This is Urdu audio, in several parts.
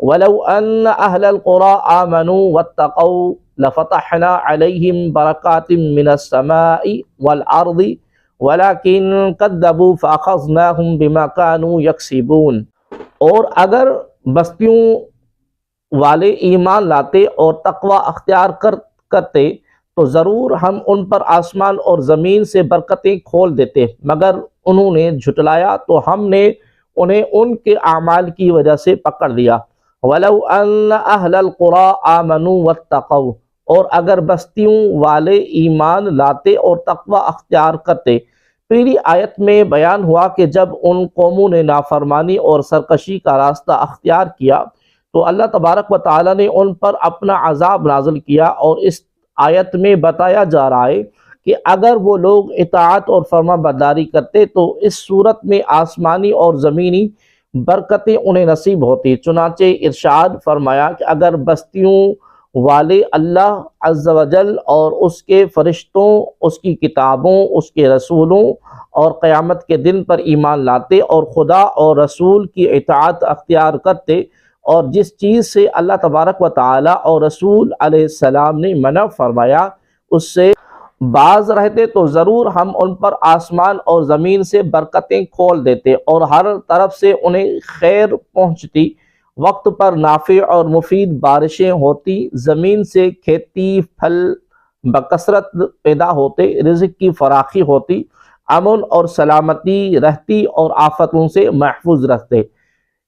وَلَوْ أَنَّ أَهْلَ الْقُرَىٰ آمَنُوا وَاتَّقَوْا لَفَتَحْنَا عَلَيْهِمْ بَرَكَاتٍ مِّنَ السَّمَاءِ وَالْأَرْضِ وَلَٰكِن كَذَّبُوا فَأَخَذْنَاهُمْ بِمَا كَانُوا يَكْسِبُونَ۔ اور اگر بستیوں والے ایمان لاتے اور تقوی اختیار کرتے تو ضرور ہم ان پر آسمان اور زمین سے برکتیں کھول دیتے، مگر انہوں نے جھٹلایا تو ہم نے انہیں ان کے اعمال کی وجہ سے پکڑ لیا۔ وَلَوْ أَنَّ أَهْلَ الْقُرَىٰ آمَنُوا وَاتَّقَوْا، اور اگر بستیوں والے ایمان لاتے اور تقوی اختیار کرتے۔ پہلی آیت میں بیان ہوا کہ جب ان قوموں نے نافرمانی اور سرکشی کا راستہ اختیار کیا تو اللہ تبارک و تعالیٰ نے ان پر اپنا عذاب نازل کیا، اور اس آیت میں بتایا جا رہا ہے کہ اگر وہ لوگ اطاعت اور فرما برداری کرتے تو اس صورت میں آسمانی اور زمینی برکتیں انہیں نصیب ہوتی۔ چنانچہ ارشاد فرمایا کہ اگر بستیوں والے اللہ عز و جل اور اس کے فرشتوں، اس کی کتابوں، اس کے رسولوں اور قیامت کے دن پر ایمان لاتے اور خدا اور رسول کی اطاعت اختیار کرتے، اور جس چیز سے اللہ تبارک و تعالی اور رسول علیہ السلام نے منع فرمایا اس سے باز رہتے، تو ضرور ہم ان پر آسمان اور زمین سے برکتیں کھول دیتے اور ہر طرف سے انہیں خیر پہنچتی، وقت پر نافع اور مفید بارشیں ہوتی، زمین سے کھیتی پھل بکثرت پیدا ہوتے، رزق کی فراخی ہوتی، امن اور سلامتی رہتی اور آفتوں سے محفوظ رہتے۔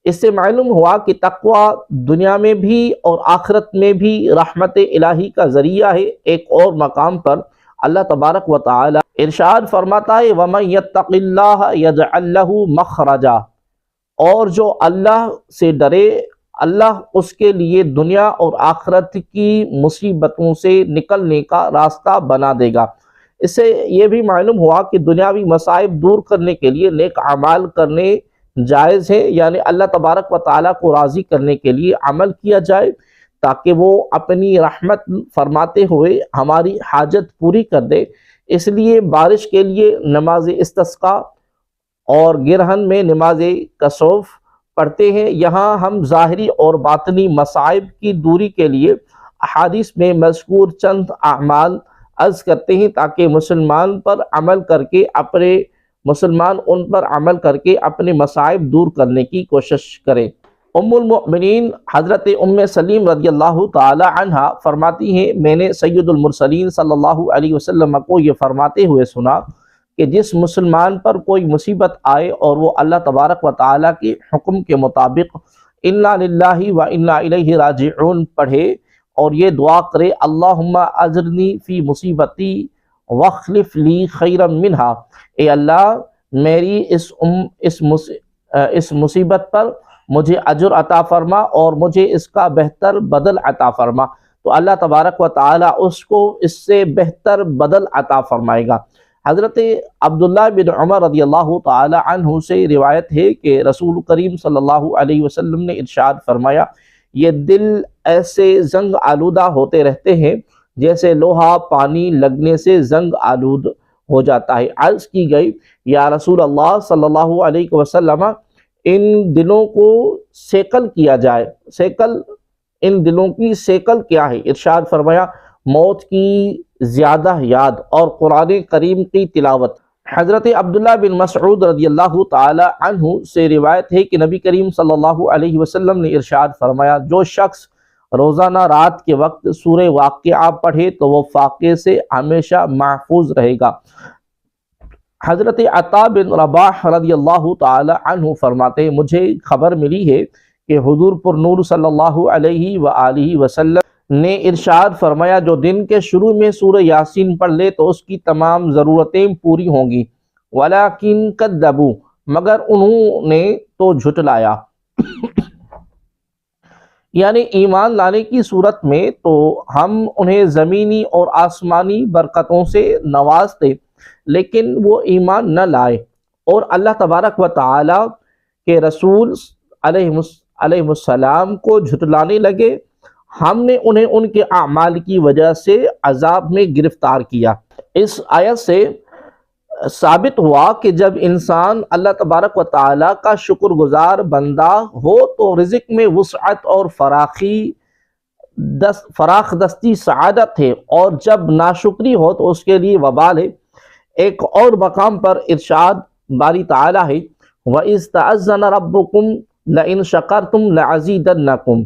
اس سے معلوم ہوا کہ تقوی دنیا میں بھی اور آخرت میں بھی رحمت الہی کا ذریعہ ہے۔ ایک اور مقام پر اللہ تبارک و تعالی ارشاد فرماتا ہے وَمَن يَتَّقِ اللَّهَ يَجْعَل لَّهُ مَخْرَجًا، اور جو اللہ سے ڈرے اللہ اس کے لیے دنیا اور آخرت کی مصیبتوں سے نکلنے کا راستہ بنا دے گا۔ اس سے یہ بھی معلوم ہوا کہ دنیاوی مصائب دور کرنے کے لیے نیک اعمال کرنے جائز ہے، یعنی اللہ تبارک و تعالیٰ کو راضی کرنے کے لیے عمل کیا جائے تاکہ وہ اپنی رحمت فرماتے ہوئے ہماری حاجت پوری کر دے۔ اس لیے بارش کے لیے نماز استسقاء اور گرہن میں نماز کسوف پڑھتے ہیں۔ یہاں ہم ظاہری اور باطنی مصائب کی دوری کے لیے احادیث میں مذکور چند اعمال عرض کرتے ہیں تاکہ مسلمان ان پر عمل کر کے اپنے مصائب دور کرنے کی کوشش کرے۔ ام المؤمنین حضرت ام سلیم رضی اللہ تعالی عنہ فرماتی ہیں میں نے سید المرسلین صلی اللہ علیہ وسلم کو یہ فرماتے ہوئے سنا کہ جس مسلمان پر کوئی مصیبت آئے اور وہ اللہ تبارک و تعالیٰ کے حکم کے مطابق انا للہ و انا الیہ راجعون پڑھے اور یہ دعا کرے اللہم اجرنی فی مصیبتی واخلف لی خیرا منہا، اے اللہ میری اس مصیبت پر مجھے اجر عطا فرما اور مجھے اس کا بہتر بدل عطا فرما، تو اللہ تبارک و تعالیٰ اس کو اس سے بہتر بدل عطا فرمائے گا۔ حضرت عبداللہ بن عمر رضی اللہ تعالی عنہ سے روایت ہے کہ رسول کریم صلی اللہ علیہ وسلم نے ارشاد فرمایا یہ دل ایسے زنگ آلودہ ہوتے رہتے ہیں جیسے لوہا پانی لگنے سے زنگ آلود ہو جاتا ہے۔ عرض کی گئی یا رسول اللہ صلی اللہ علیہ وسلم ان دلوں کو سیکل کیا جائے، ان دلوں کی سیکل کیا ہے؟ ارشاد فرمایا موت کی زیادہ یاد اور قرآن کریم کی تلاوت۔ حضرت عبداللہ بن مسعود رضی اللہ تعالی عنہ سے روایت ہے کہ نبی کریم صلی اللہ علیہ وسلم نے ارشاد فرمایا جو شخص روزانہ رات کے وقت سورہ واقعہ پڑھے تو وہ فاقے سے ہمیشہ محفوظ رہے گا۔ حضرت عطا بن رباح رضی اللہ تعالی عنہ فرماتے ہیں مجھے خبر ملی ہے کہ حضور پر نور صلی اللہ علیہ وآلہ وسلم نے ارشاد فرمایا جو دن کے شروع میں سورہ یاسین پڑھ لے تو اس کی تمام ضرورتیں پوری ہوں گی، ولیکن کذبوا، مگر انہوں نے تو جھٹلایا۔ یعنی ایمان لانے کی صورت میں تو ہم انہیں زمینی اور آسمانی برکتوں سے نوازتے لیکن وہ ایمان نہ لائے اور اللہ تبارک و تعالی کے رسول علیہ السلام کو جھٹلانے لگے، ہم نے انہیں ان کے اعمال کی وجہ سے عذاب میں گرفتار کیا۔ اس آیت سے ثابت ہوا کہ جب انسان اللہ تبارک و تعالیٰ کا شکر گزار بندہ ہو تو رزق میں وسعت اور فراخ دستی سعادت ہے، اور جب ناشکری ہو تو اس کے لیے وبال ہے۔ ایک اور مقام پر ارشاد باری تعالیٰ ہے وَإِذْ تَأَذَّنَ رَبُّكُمْ لَئِن شَكَرْتُمْ لَأَزِيدَنَّكُمْ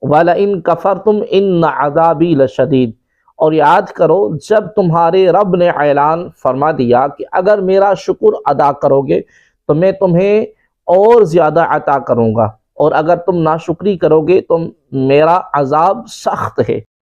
وَلَئِن كَفَرْتُمْ إِنَّ عَذَابِي لَشَدِيدٌ۔ اور یاد کرو جب تمہارے رب نے اعلان فرما دیا کہ اگر میرا شکر ادا کرو گے تو میں تمہیں اور زیادہ عطا کروں گا، اور اگر تم ناشکری کرو گے تو میرا عذاب سخت ہے۔